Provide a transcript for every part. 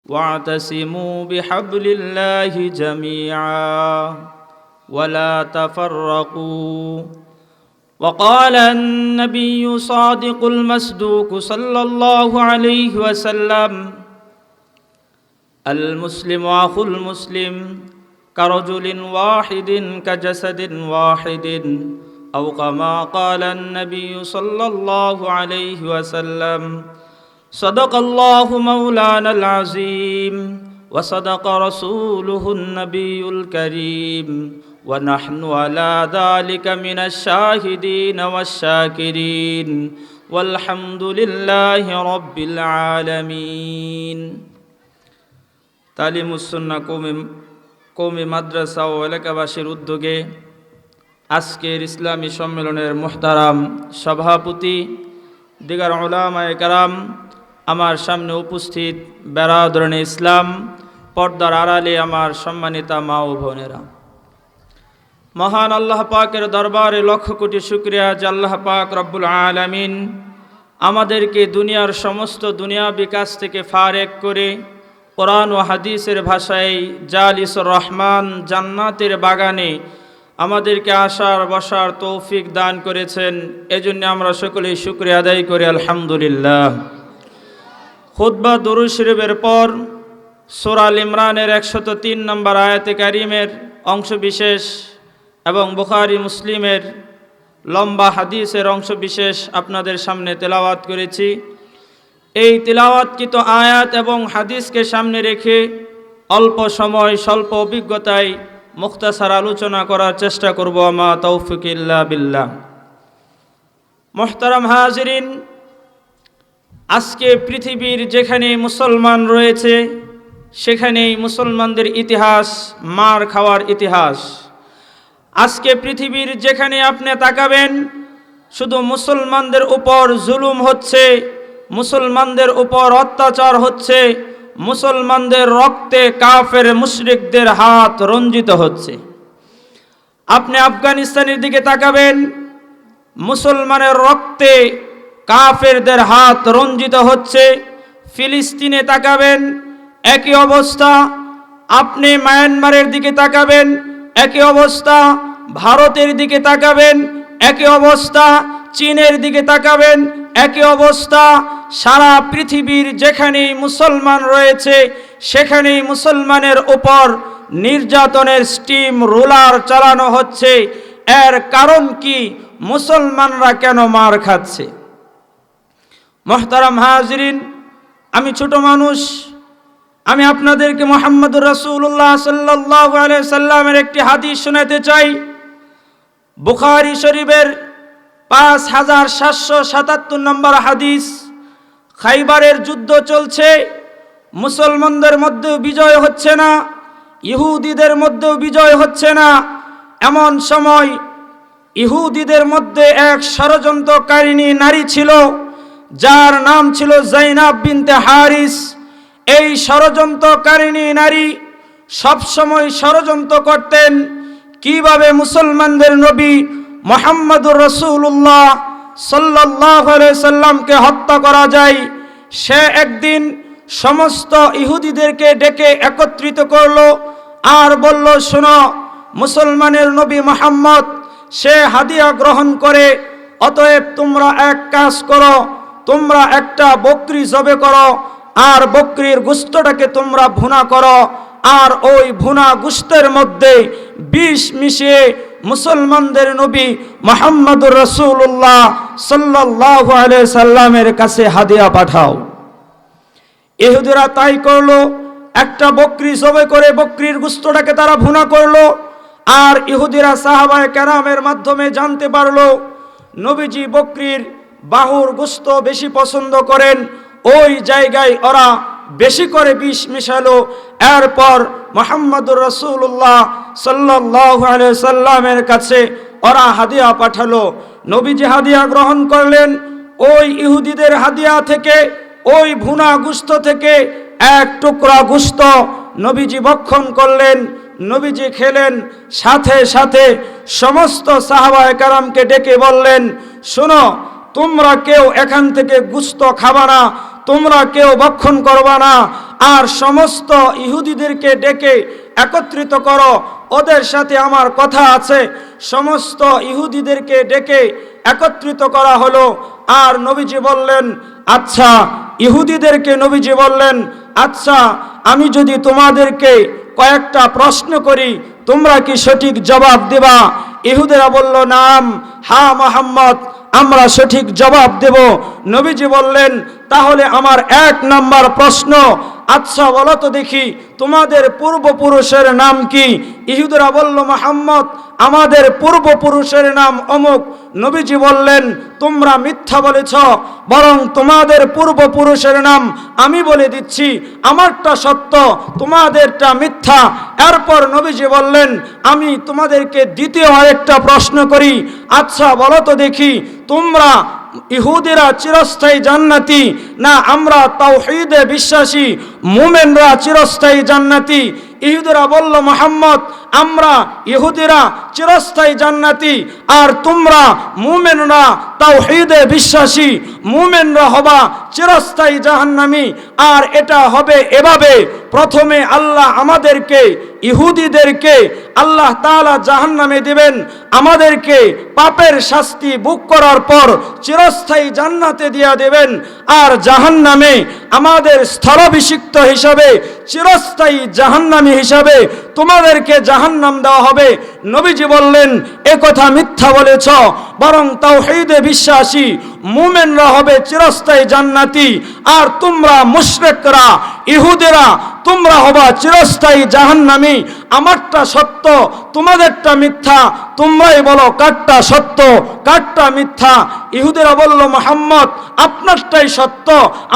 واعتصموا بحبل الله جميعا ولا تفرقوا. وقال النبي صادق المصدوق صلى الله عليه وسلم: المسلم أخو المسلم كرجل واحد كجسد واحد، أو كما قال النبي صلى الله عليه وسلم. صدق الله مولانا العظيم وصدق رسوله النبي الكريم ونحن على ذلك من الشاهدين والشاكرين والحمد لله رب العالمين. তালিমুস সুন্নাহ কওমি মাদ্রাসা ও এলাকাবাসীর উদ্যোগে আজকের ইসলামী সম্মেলনের মুহতারাম সভাপতি, দিগার উলামায়ে কেরাম, আমার সামনে উপস্থিত বেরাদরানে ইসলাম, পর্দার আড়ালে আমার সম্মানিতা মা ও বোনেরা, মহান আল্লাহ পাকের দরবারে লক্ষ কোটি শুকরিয়া যে আল্লাহ পাক রব্বুল আলামিন আমাদেরকে দুনিয়ার সমস্ত দুনিয়াবি কাজ থেকে ফারেক করে কোরআন ও হাদিসের ভাষায় জালিসুর রহমান জান্নাতের বাগানে আমাদেরকে আসার বসার তৌফিক দান করেছেন। এজন্য আমরা সকলেই শুকরিয়া আদায় করি আলহামদুলিল্লাহ। খুতবা দুরূদ শরীফের পর সূরা আল ইমরানের 103 নম্বর আয়াতে কারিমের অংশবিশেষ এবং বুখারী মুসলিমের লম্বা হাদিসের অংশবিশেষ আপনাদের সামনে তেলাওয়াত করেছি। এই তেলাওয়াতকৃত আয়াত এবং হাদিসকে সামনে রেখে অল্প সময় স্বল্প অভিজ্ঞতায় মুখতাসার আলোচনা করার চেষ্টা করব। আমা তৌফিক ইল্লা বিল্লাহ। মুহতারাম হাজিরিন, আজকে পৃথিবীর যেখানে মুসলমান রয়েছে সেখানেই মুসলমানদের ইতিহাস মার খাওয়ার ইতিহাস। আজকে পৃথিবীর যেখানে আপনি তাকাবেন শুধু মুসলমানদের উপর জুলুম হচ্ছে, মুসলমানদের উপর অত্যাচার হচ্ছে, মুসলমানদের রক্তে কাফের মুশরিকদের হাত রঞ্জিত হচ্ছে। আপনি আফগানিস্তানের দিকে তাকাবেন, মুসলমানের রক্তে কাফেরদের হাত রঞ্জিত হচ্ছে। ফিলিস্তিনে তাকাবেন, একই অবস্থা। আপনি মায়ানমারের দিকে তাকাবেন, একই অবস্থা। ভারতের দিকে তাকাবেন, একই অবস্থা। চীনের দিকে তাকাবেন, একই অবস্থা। সারা পৃথিবীর যেখানেই মুসলমান রয়েছে সেখানেই মুসলমানের উপর নির্যাতনের স্টিম রোলার চালানো হচ্ছে। এর কারণ কি? মুসলমানরা কেন মার খাচ্ছে? মুহতারাম হাজিরিন, আমি ছোট মানুষ, আমি আপনাদেরকে মুহাম্মদুর রাসূলুল্লাহ সাল্লাল্লাহু আলাইহি সাল্লামের একটি হাদিস শোনাতে চাই। বুখারী শরীফের 5777 নম্বর হাদিস। খাইবারের যুদ্ধ চলছে, মুসলমানদের মধ্যেও বিজয় হচ্ছে না, ইহুদিদের মধ্যেও বিজয় হচ্ছে না। এমন সময় ইহুদিদের মধ্যে এক ষড়যন্ত্রকারিণী নারী ছিল যার নাম ছিল যায়নাব বিনতে হারিস। এই ষড়যন্ত্রকারিণী নারী সবসময় ষড়যন্ত্র করতেন কিভাবে মুসলমানদের নবী মুহাম্মদুর রাসূলুল্লাহ সাল্লাল্লাহু আলাইহি সাল্লামকে হত্যা করা যায়। সে একদিন সমস্ত ইহুদিদেরকে ডেকে একত্রিত করলো আর বলল, শোনো, মুসলমানের নবী মুহাম্মদ সে হাদিয়া গ্রহণ করে, অতএব তোমরা এক কাজ করো, তোমরা একটা বকরি জবে করো আর বকরির গোশতটাকে তোমরা ভুনা করো, আর ওই ভুনা গোশতের মধ্যে বিষ মিশিয়ে মুসলমানদের নবী মুহাম্মদুর রাসূলুল্লাহ সাল্লাল্লাহু আলাইহি সাল্লামের কাছে হাদিয়া পাঠাও। ইহুদিরা তাই করলো। একটা বকরি জবে করে বকরির গোশতটাকে তারা ভুনা করলো। আর ইহুদিরা সাহাবায়ে কেরামের মাধ্যমে জানতে পারলো নবীজি বকরির বাহুর গোশত বেশি পছন্দ করেন। ওই জায়গায় ওরা বেশি করে বিষ মিশালো। এরপর মুহাম্মদুর রাসূলুল্লাহ সাল্লাল্লাহু আলাইহি সাল্লামের কাছে ওরা হাদিয়া পাঠালো। নবীজি হাদিয়া গ্রহণ করলেন। ওই ইহুদিদের হাদিয়া থেকে, ওই ভুনা গোশত থেকে এক টুকরা গোশত নবীজি ভক্ষণ করলেন, নবীজি খেলেন। সাথে সাথে সমস্ত সাহাবায়ে কেরামকে ডেকে বললেন, শোনো, তোমরা কেউ এখান থেকে গোশত খাবা না, তোমরা কেউ ভক্ষণ করবা না। আর সমস্ত ইহুদিদেরকে ডেকে একত্রিত করো, ওদের সাথে আমার কথা আছে। সমস্ত ইহুদিদেরকে ডেকে একত্রিত করা হলো। আর নবীজি বললেন, আচ্ছা, ইহুদিদেরকে নবীজি বললেন, আচ্ছা, আমি যদি তোমাদেরকে কয়েকটা প্রশ্ন করি, তোমরা কি সঠিক জবাব দেবা? ইহুদিরা বলল, নাম, হ্যাঁ মুহাম্মদ, আমরা সঠিক জবাব দেব। নবীজি বললেন, তাহলে আমার 1 নাম্বার প্রশ্ন, আচ্ছা বলো তো দেখি তোমাদের পূর্বপুরুষের নাম কি? ইহুদিরা বলল, মুহাম্মদ, আমাদের পূর্বপুরুষের নাম অমুক। নবীজি বললেন, তোমরা মিথ্যা বলেছ, বরং তোমাদের পূর্বপুরুষের নাম আমি বলে দিচ্ছি, আমারটা সত্য, তোমাদেরটা মিথ্যা। এরপর নবীজি বললেন, আমি তোমাদেরকে দ্বিতীয় আরেকটা প্রশ্ন করি, আচ্ছা বলো তো দেখি তোমরা ইহুদিরা চিরস্থায়ী জান্নাতি, না আমরা তাওহীদে বিশ্বাসী মুমিনরা চিরস্থায়ী জান্নাতি? ইহুদিরা বলল, মুহাম্মদ, আমরা ইহুদিরা চিরস্থায়ী জান্নাতি, আর তোমরা মুমিনরা তাওহীদে বিশ্বাসী মুমিনরা হবা চিরস্থায়ী জাহান্নামী। আর এটা হবে এভাবে, প্রথমে আল্লাহ আমাদেরকে ইহুদিদেরকে আল্লাহ তাআলা জাহান্নামে দিবেন, আমাদেরকে পাপের শাস্তি ভোগ করার পর চিরস্থায়ী জান্নাতে দিয়া দেবেন। আর জাহান্নামে আমাদের স্থলাভিষিক্ত হিসাবে চিরস্থায়ী জাহান্নামী হিসাবে তোমাদেরকে জাহান্নাম দেওয়া হবে। নবীজি বললেন, এ কথা মিথ্যা বলেছ, বরং তাওহীদে বিশ্বাসী মুমিনরা হবে চিরস্থায়ী জান্নাতি, আর তোমরা মুশরিকরা ইহুদিরা তোমরা হবা চিরস্থায়ী জাহান্নামী। আমারটা সত্য, তোমাদেরটা মিথ্যা, তোমরাই বলো কারটা সত্য কারটা মিথ্যা। ইহুদিরা বলল, মুহাম্মদ, আপনারটাই সত্য,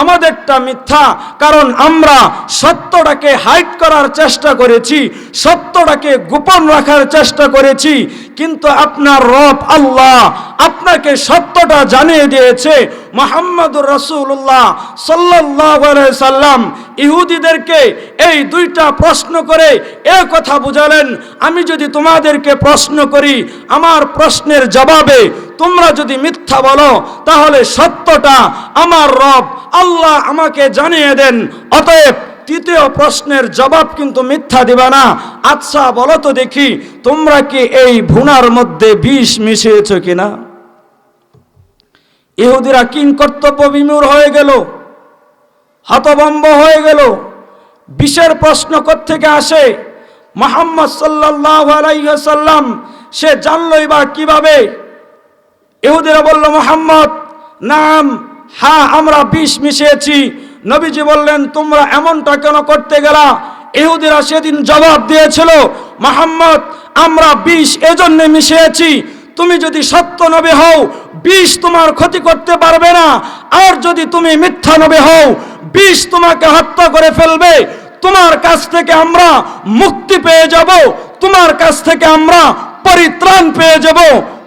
আমাদেরটা মিথ্যা, কারণ আমরা সত্যটাকে হাইড করার চেষ্টা করেছি, সত্যটাকে গোপন রাখার চেষ্টা করেছি, কিন্তু আপনার রব আল্লাহ আপনাকে সত্যটা জানিয়ে দিয়েছে। মুহাম্মদুর রাসূলুল্লাহ সাল্লাল্লাহু আলাইহি সাল্লাম ইহুদিদেরকে এই 2টা প্রশ্ন করে এ কথা বুঝালেন, আমি যদি তোমাদেরকে প্রশ্ন করি, আমার প্রশ্নের জবাবে তোমরা যদি মিথ্যা বলো, তাহলে সত্যটা আমার রব আল্লাহ আমাকে জানিয়ে দেন। অতএব তৃতীয় প্রশ্নের জবাব কিন্তু মিথ্যা দিবা না। আচ্ছা বলো তো দেখি তোমরা কি এই ভুনার মধ্যে বিষ মিশিয়েছ কিনা? ইহুদিরা কিং কর্তব্য বিমূঢ় হয়ে গেল, হতভম্ব হয়ে গেল। বিষের প্রশ্ন কোত্থেকে আসে? মুহাম্মদ সাল্লাল্লাহু আলাইহি ওয়াসাল্লাম সে জানলই বা কিভাবে? ইহুদিরা বলল, মুহাম্মদ, নাম, হ্যাঁ আমরা বিষ মিশিয়েছি। নবীজি বললেন, তোমরা এমনটা কেন করতে গেলা? ইহুদিরা সেদিন জবাব দিয়েছিল, মুহাম্মদ, আমরা বিষ এজন্য মিশিয়েছি, তুমি যদি সত্য নবী হও বিষ তোমার ক্ষতি করতে পারবে না, আর যদি তুমি মিথ্যা নবী হও বিষ তোমাকে হত্যা করে ফেলবে। তোমার কাছ থেকে আমরা মুক্তি পেয়ে যাব, তোমার কাছ থেকে আমরা পরিত্রাণ পেয়ে যাব।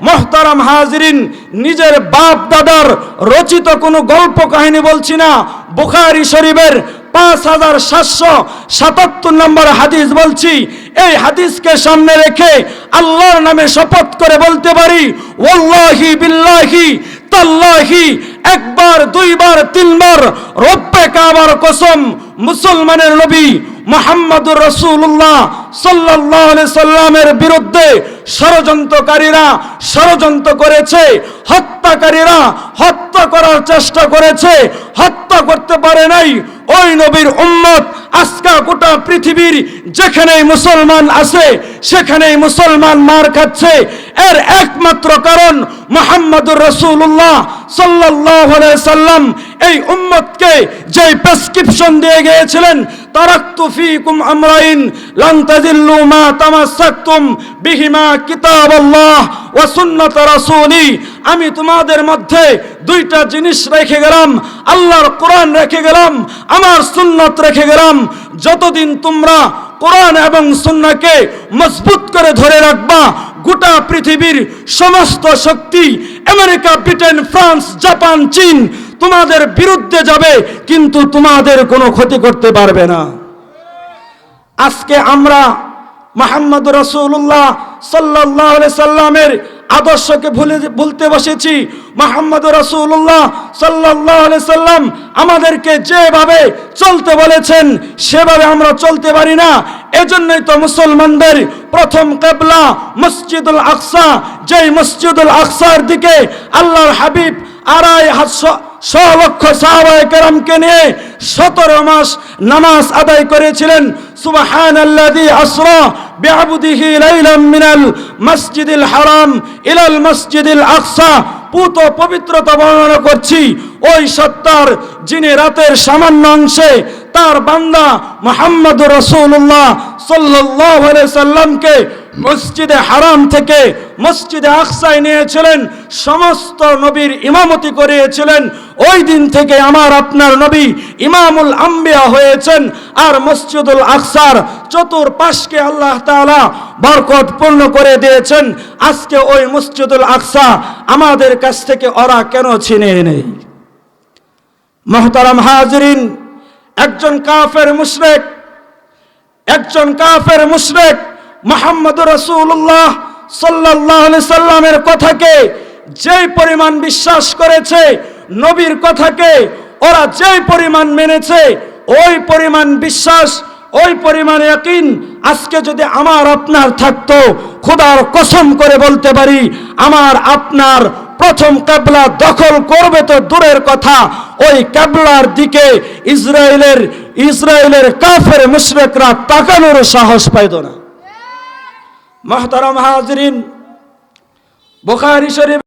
মুহতারাম হাজিরিন, নিজের বাপ দাদার রচিত কোনো গল্প কাহিনী বলছি না, বুখারী শরীফের 5777 নম্বর হাদিস বলছি। এই হাদিসকে সামনে রেখে আল্লাহর নামে শপথ করে বলতে পারি, ওয়াল্লাহি বিল্লাহি তাল্লাহি, একবার দুইবার তিনবার রব্বে কাবার কসম, মুসলমানের নবী মুহাম্মদুর রাসূলুল্লাহ সাল্লাল্লাহু আলাইহি সাল্লামের বিরুদ্ধে ষড়যন্ত্রকারীরা ষড়যন্ত্র করেছে, হত্যাকারীরা হত্যা করার চেষ্টা করেছে, হত্যা করতে পারে নাই। ওই নবীর উম্মত আজকে গোটা পৃথিবীর যেখানেই মুসলমান আছে সেখানেই মুসলমান মার খাচ্ছে। এর একমাত্র কারণ মুহাম্মদুর রাসূলুল্লাহ সাল্লাল্লাহু আলাইহি সাল্লাম এই উম্মতকে যে প্রেসক্রিপশন দিয়ে গিয়েছিলেন, তারাকতু ফীকুম আমরাইন লান তাযিল্লু মা তামাসসাকতুম বিহিমা কিতাবাল্লাহ ওয়া সুন্নাত রাসূলি, আমি তোমাদের মধ্যে 2টা জিনিস রেখে গেলাম, আল্লাহর কোরআন রেখে গেলাম, আমার সুন্নাত রেখে গেলাম। যতদিন তোমরা কোরআন এবং সুন্নাহকে মজবুত করে ধরে রাখবা, গোটা পৃথিবীর সমস্ত শক্তি আমেরিকা, ব্রিটেন, ফ্রান্স, জাপান, চীন তোমাদের বিরুদ্ধে যাবে, কিন্তু তোমাদের কোনো ক্ষতি করতে পারবে না। আজকে আমরা মুহাম্মদুর রাসূলুল্লাহ সাল্লাল্লাহু আলাইহি সাল্লামের আদর্শকে ভুলতে বসেছি। মুহাম্মদ রাসূলুল্লাহ সাল্লাল্লাহু আলাইহি সাল্লাম আমাদেরকে যেভাবে চলতে বলেছেন সেভাবে আমরা চলতে পারি না। এজন্যই তো মুসলমানদের প্রথম কিবলা মসজিদুল আকসা, যেই মসজিদুল আকসার দিকে আল্লাহর হাবিব 2.5 লক্ষ সাহাবায়ে কেরামকে নিয়ে 17 মাস নামাজ আদায় করেছিলেন। সুবহানাল্লাযী আসরা বিআবদিহি লাইলাম মিনাল মসজিদিল হারাম ইলাল মসজিদিল আকসা। পুত পবিত্রতা বর্ণনা করছি ওই সত্তার যিনি রাতের সামান্য অংশে তার বান্দা মুহাম্মদুর রাসূলুল্লাহ সাল্লাল্লাহু আলাইহি সাল্লামকে মসজিদে হারাম থেকে মসজিদে আকসায় নিয়েছিলেন, সমস্ত নবীর ইমামতি করিয়েছিলেন। ওই দিন থেকে আমার আপনার নবী ইমামুল আম্বিয়া হয়েছেন। আর মসজিদুল আকসার চতুর্পাশকে আল্লাহ তাআলা বরকতপূর্ণ করে দিয়েছেন। আজকে ওই মসজিদুল আকসা আমাদের কাছ থেকে ওরা কেন ছিনিয়ে নেই? মুহতারাম হাজিরিন, একজন কাফের মুশরিক মুহাম্মদুর রাসূলুল্লাহ সাল্লাল্লাহু আলাইহি সাল্লামের কথাকে যেই পরিমাণ বিশ্বাস করেছে, নবীর কথাকে ওরা যেই পরিমাণ মেনেছে, ওই পরিমাণ বিশ্বাস, ওই পরিমাণ ইয়াকিন আজকে যদি আমার আপনার থাকতো, খোদার কসম করে বলতে পারি আমার আপনার প্রথম কিবলা দখল করবে তো দূরের কথা, ওই কিবলার দিকে ইসরায়েলের কাফের মুশরিকরা তাকানোর সাহস পাইত না। মুহতারাম হাজিরিন, বুখারী শরীফ